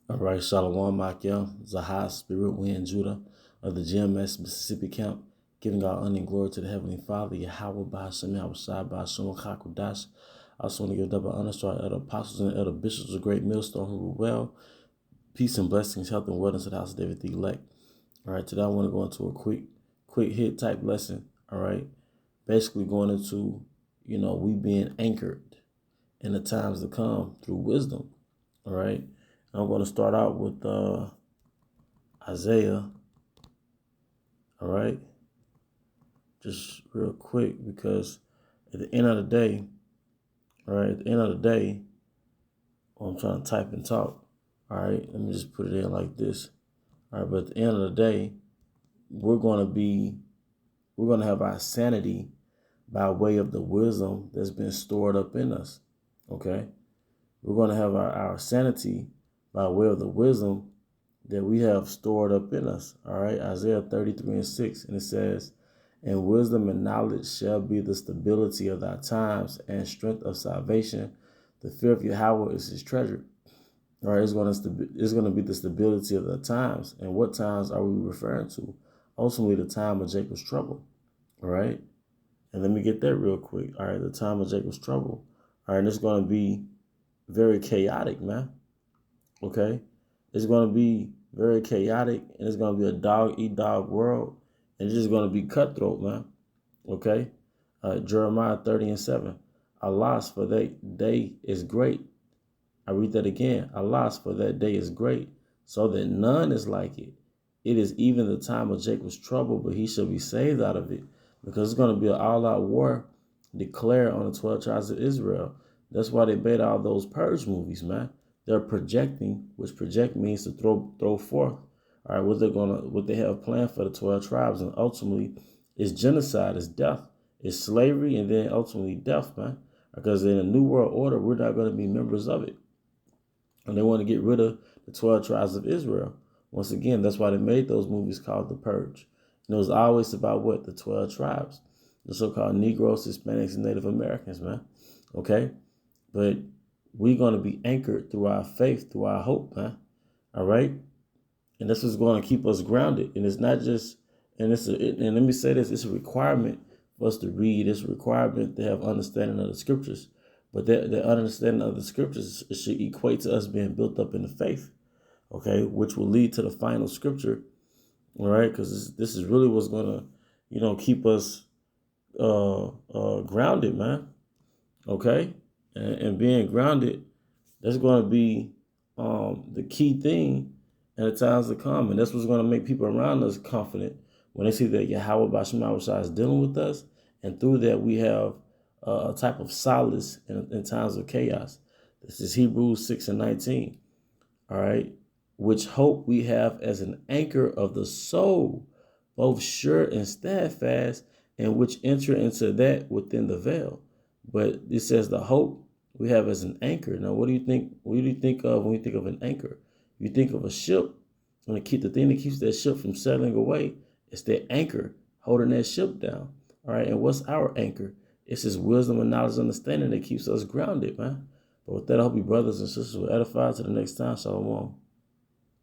All right, Shalom, Michael, Zahai, Spirit Wind, Judah, of the GMS Mississippi camp, giving all honor and glory to the Heavenly Father, Yahweh, Bahashem, Yahweh, Bahashem, Chakudash. I also want to give double honor to our elder apostles and elder bishops of Great Millstone who rule well. Peace and blessings, health and wellness to the house of David the elect. All right, today I want to go into a quick hit type lesson. All right, basically going into, we being anchored in the times to come through wisdom. All right. I'm going to start out with Isaiah, all right? Just real quick, because at the end of the day, I'm trying to type and talk, all right? Let me just put it in like this, all right? But at the end of the day, we're going to have our sanity by way of the wisdom that's been stored up in us, okay? We're going to have our sanity by way of the wisdom that we have stored up in us. All right, Isaiah 33:6, and it says, "And wisdom and knowledge shall be the stability of thy times, and strength of salvation. The fear of Yahweh is his treasure." All right, it's going to be the stability of the times. And what times are we referring to? Ultimately, the time of Jacob's trouble. All right, and let me get that real quick. All right, the time of Jacob's trouble. All right, and it's going to be very chaotic, man. Okay, it's going to be very chaotic, and it's going to be a dog-eat-dog world, and it's just going to be cutthroat, man. Okay, Jeremiah 30:7. Alas, for that day is great. I read that again. Alas, for that day is great, so that none is like it. It is even the time of Jacob's trouble, but he shall be saved out of it, because it's going to be an all-out war declared on the 12 tribes of Israel. That's why they made all those purge movies, man. They're projecting, which project means to throw forth. All right, what they have planned for the 12 tribes, and ultimately is genocide, is death, is slavery, and then ultimately death, man. Because in a new world order, we're not going to be members of it. And they want to get rid of the 12 tribes of Israel. Once again, that's why they made those movies called The Purge. And it was always about what? The 12 tribes, the so-called Negroes, Hispanics, and Native Americans, man. Okay? But we're going to be anchored through our faith, through our hope, man. All right? And this is going to keep us grounded. And it's not just, and let me say this, it's a requirement for us to read. It's a requirement to have understanding of the scriptures. But the understanding of the scriptures should equate to us being built up in the faith, okay, which will lead to the final scripture, all right, because this is really what's going to, keep us grounded, man, okay, and being grounded, that's going to be the key thing in the times to come, and that's what's going to make people around us confident when they see that Yahweh Bashim is dealing with us, and through that we have a type of solace in times of chaos. This is Hebrews 6:19. All right. Which hope we have as an anchor of the soul, both sure and steadfast, and which enter into that within the veil. But it says the hope we have as an anchor. Now, what do you think? What do you think of when you think of an anchor? You think of a ship, and the thing that keeps that ship from sailing away is that anchor holding that ship down. All right. And what's our anchor? It's his wisdom and knowledge and understanding that keeps us grounded, man. But with that, I hope you brothers and sisters will edify to the next time. Shalom.